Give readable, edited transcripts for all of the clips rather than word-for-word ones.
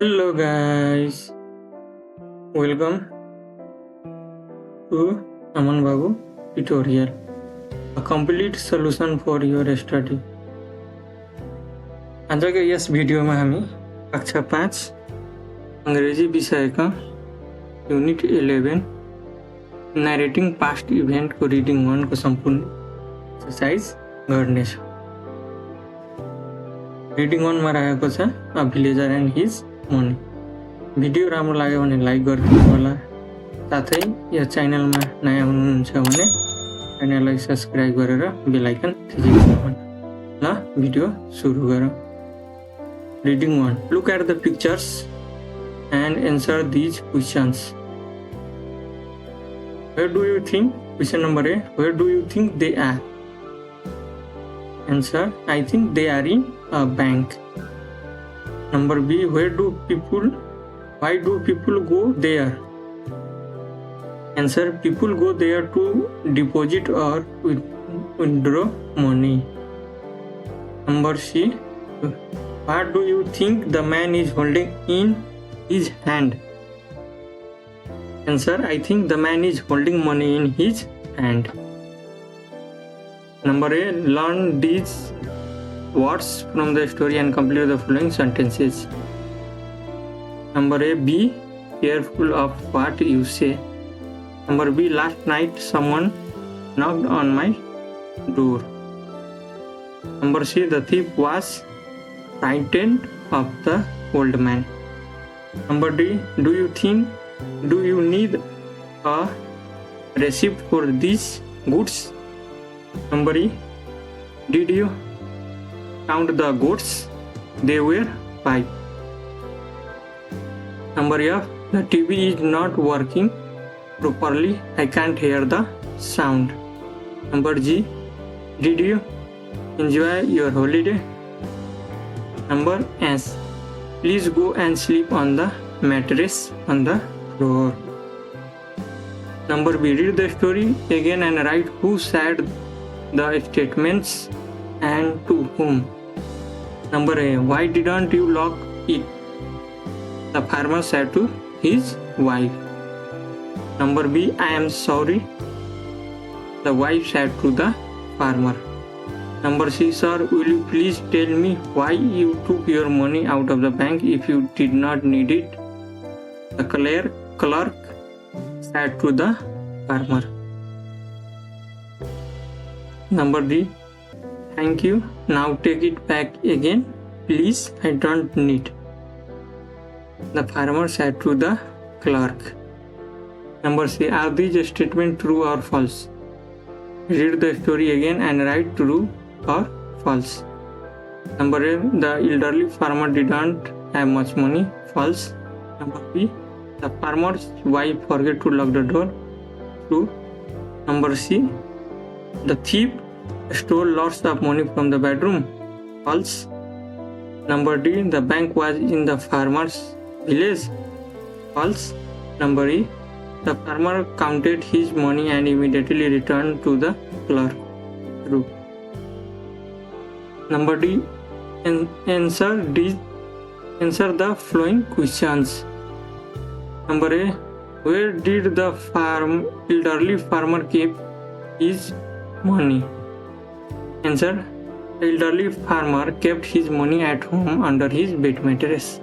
Hello guys, welcome to Aman Babu tutorial, a complete solution for your study. आजको yes भिडियोमा हामी कक्षा 5 अंग्रेजी विषयका युनिट 11 नरेटिङ पास्ट इभेन्टको रिडिङ 1 को सम्पूर्ण एक्सरसाइज गर्नेछौँ। रिडिङ 1 मा रहेको छ a villager and his money. Video राम्रो लाग्यो भने लाइक गरिदिनु होला, साथै यो च्यानलमा नयाँ हुनुहुन्छ भने च्यानललाई सब्स्क्राइब गरेर बेल आइकन थिचिदिनु होला। ल भिडियो सुरु गरौँ। Reading 1. Look at the pictures and answer these questions. Where do you think? Question number A. Where do you think they are? Answer. I think they are in a bank. Number B. Why do people go there? Answer. People go there to deposit or withdraw money. Number C. What do you think the man is holding in his hand? Answer. I think the man is holding money in his hand. Number A. Learn these words from the story and complete the following sentences. Number A. Be careful of what you say. Number B. Last night someone knocked on my door. Number C. The thief was frightened of the old man. Number D. Do you need a receipt for these goods? Number E. Did you count the goods? They were 5. Number F. The TV is not working properly. I can't hear the sound. Number G. Did you enjoy your holiday? Number S. Please go and sleep on the mattress on the floor. Number B. Read the story again and write who said the statements and to whom. Number A. Why didn't you lock it? The farmer said to his wife. Number B. I am sorry. The wife said to the farmer. Number C. Sir, will you please tell me why you took your money out of the bank if you did not need it? The clerk said to the farmer. Number D. Thank you. Now take it back again. Please, I don't need. The farmer said to the clerk. Number C. Are these statements true or false? Read the story again and write true or false. Number A. The elderly farmer didn't have much money. False. Number B. The farmer's wife forgot to lock the door. True. Number C. The thief stole lots of money from the bedroom. False. Number D. The bank was in the farmer's village. False. Number E. The farmer counted his money and immediately returned to the clerk. True. Number D. Answer the following questions. Number A. Where did the elderly farmer keep his money? Answer. The elderly farmer kept his money at home under his bed mattress.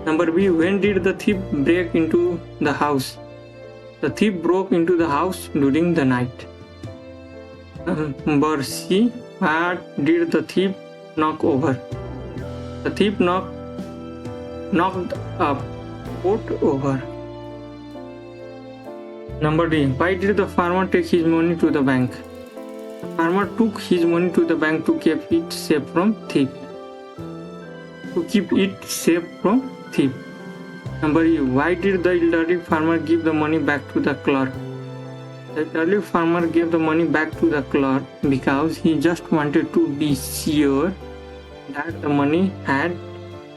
Number B. When did the thief break into the house? The thief broke into the house during the night. Number C. What did the thief knock over? The thief knocked a pot over. Number D. Why did the farmer take his money to the bank? The farmer took his money to the bank to keep it safe from thief. Number E. Why did the elderly farmer give the money back to the clerk? The elderly farmer gave the money back to the clerk because he just wanted to be sure that the money had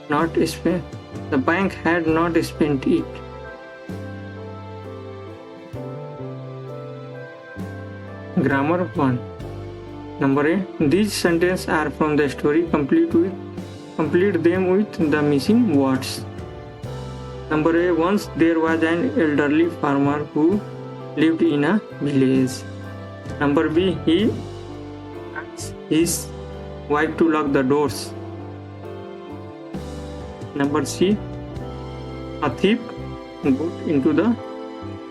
not spent. The bank had not spent it. Grammar 1. Number A. These sentences are from the story. Complete them with the missing words. Number A. Once there was an elderly farmer who lived in a village. Number B. He asked his wife to lock the doors. Number C. A thief got into the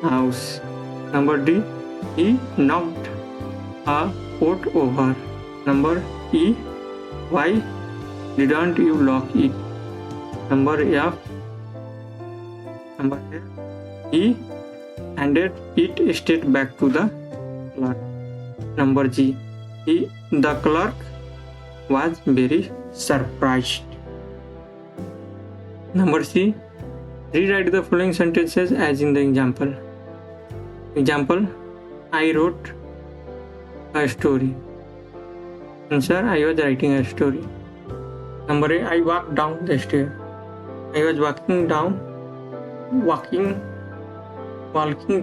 house. Number D. He knocked a pot over. Number E. Why didn't you lock it? Number F. He handed it straight back to the clerk. Number G. The clerk was very surprised. Number C. Rewrite the following sentences as in the example. Example: I wrote a story. Answer: I was writing a story. Number A. I walked down the stairs. I was walking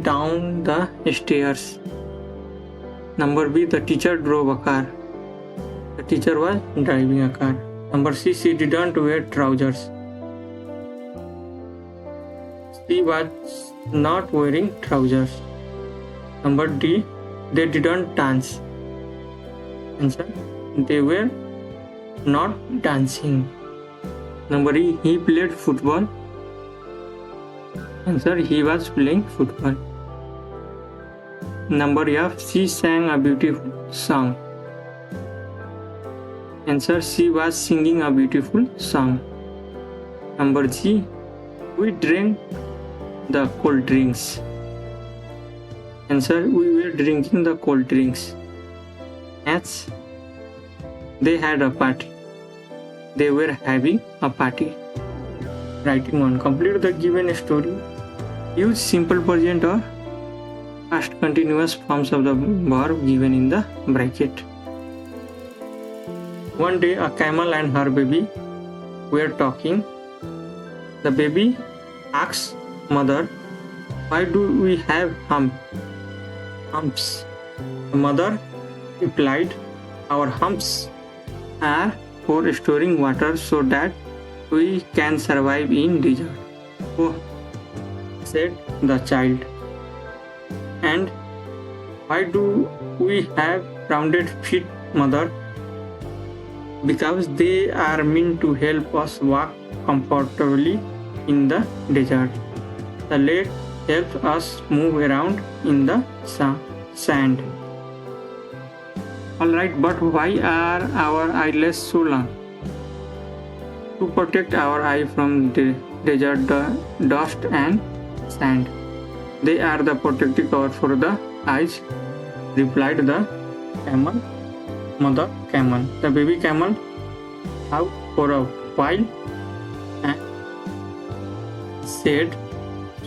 down the stairs. Number B. The teacher drove a car. The teacher was driving a car. Number C. She didn't wear trousers. She was not wearing trousers. Number D. They didn't dance. Answer: they were not dancing. Number E. He played football. Answer: he was playing football. Number F. She sang a beautiful song. Answer: she was singing a beautiful song. Number G. We drank the cold drinks. Answer: we were drinking the cold drinks. H. They had a party. They were having a party. Writing 1. Complete the given story. Use simple present or past continuous forms of the verb given in the bracket. One day, a camel and her baby were talking. The baby asked mother, "Why do we have humps?" The mother replied, "Our humps are for storing water so that we can survive in desert." "Oh," said the child. "And why do we have rounded feet, mother?" "Because they are meant to help us walk comfortably in the desert. The leg helps us move around in the sand." "Alright, but why are our eyelids so long?" "To protect our eye from the desert dust and sand. They are the protective cover for the eyes," replied the mother camel. The baby camel thought for a while and said,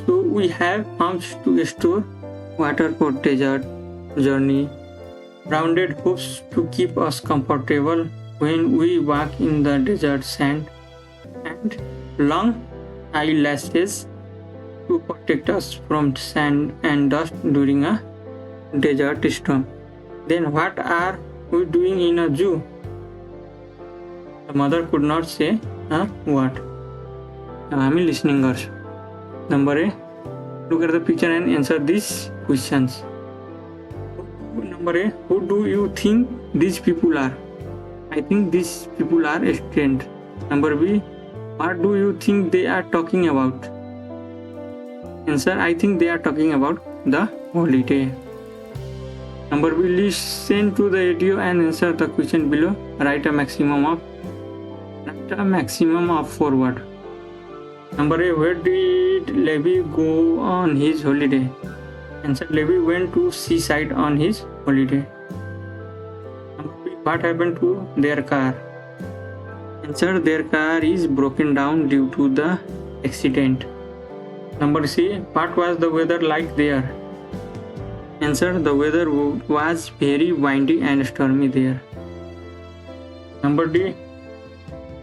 "So we have humps to store water for desert journey, rounded hoops to keep us comfortable when we walk in the desert sand, and long eyelashes to protect us from sand and dust during a desert storm. Then what are we doing in a zoo?" The mother could not say a word. Now I am listening girls. Number A. Look at the picture and answer these questions. Number A. Who do you think these people are? "I think these people are strange." Number B. What do you think they are talking about? Answer: I think they are talking about the holiday. Number B. Listen to the radio and answer the question below. Write a maximum of 4 words. Number A. Where did Levi go on his holiday? Answer: Levi went to seaside on his holiday. Number B. What happened to their car? Answer: their car is broken down due to the accident. Number C. What was the weather like there? Answer: the weather was very windy and stormy there. Number D.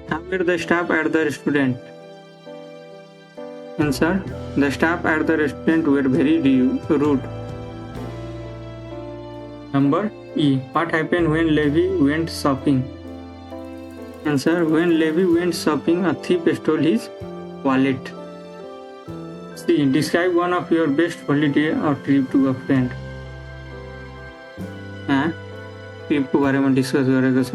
How were the staff at the restaurant? Answer: the staff at the restaurant were very rude. Number E. What happened when Levi went shopping? Answer: when Levi went shopping, a thief stole his wallet. C. Describe one of your best holiday or trip to a friend. ट्रिपको बारेमा discuss गरेको छ.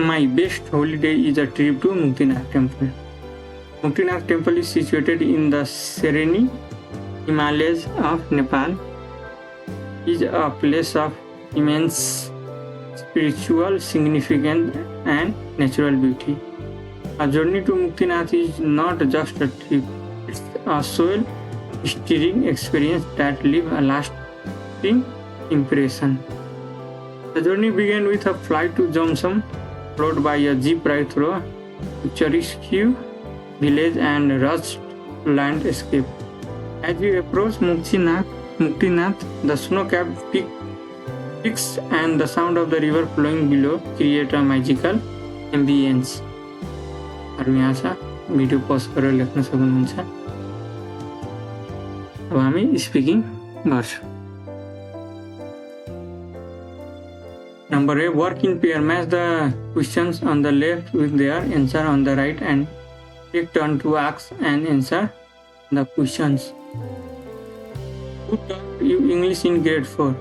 My best holiday is a trip to Muktinath Temple. Muktinath Temple is situated in the serene Himalayas of Nepal. It is a place of immense spiritual significance and natural beauty. A journey to Muktinath is not just a trip, it's a soul-stirring experience that leaves a lasting impression. The journey began with a flight to Jomsom, followed by a jeep ride through a picturesque village and rugged landscape. As we approach Muktinath, the snow-capped peaks and the sound of the river flowing below create a magical ambience. यहाँ छ, video पज गरेर लेख्न सक्नुहुन्छ. अब हामी speaking गर्छौँ. Number A. Work in pair. Match the questions on the left with their answer on the right and take turn to ask and answer the questions. Who taught you English in grade 4?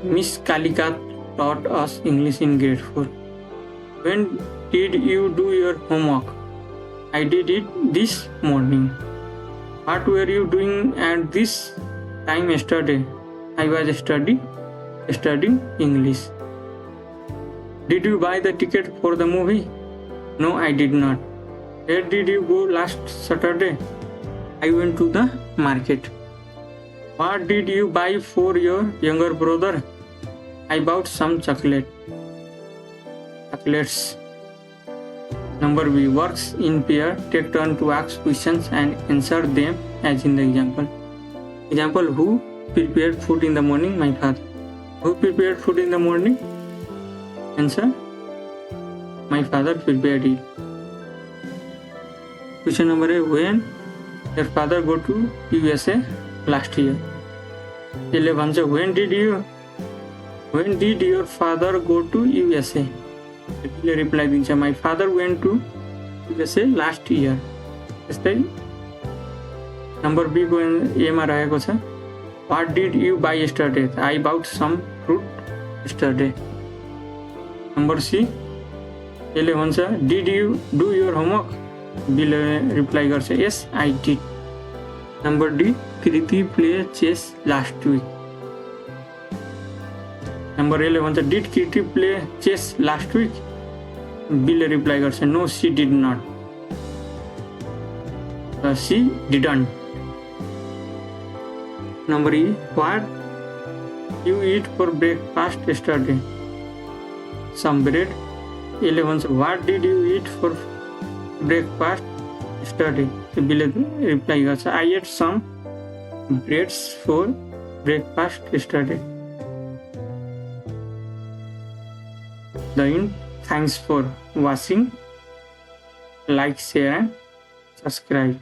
Miss Kalika taught us English in grade 4. When did you do your homework? I did it this morning. What were you doing at this time yesterday? I was studying English. Did you buy the ticket for the movie? No, I did not. Where did you go last Saturday? I went to the market. What did you buy for your younger brother? I bought some chocolates. Number B. Works in pair. Take turn to ask questions and answer them as in the example. Example: Who prepared food in the morning? My father. Who prepared food in the morning? Answer: My father prepared it. Question number A. When your father go to USA last year? यसले भन्छ when did your father go to USA? यसले reply दिन्छ my father went to USA last year. त्यस्तै number B को ए मा रहेको छ what did you buy yesterday? I bought some fruit yesterday. Number C. यसले भन्छ did you do your homework? B ले रिप्लाई गर्छ yes I did. Number D. Kriti play chess last week. Number A ले भन्छ did Kriti play chess last week? B ले reply गर्छ no she did not. She didn't. Number E. What you eat for breakfast yesterday? Some bread. यसले भन्छ what did you eat for breakfast yesterday? B ले reply गर्छ I ate some breads for breakfast yesterday. The end. Thanks for watching. Like, share and subscribe.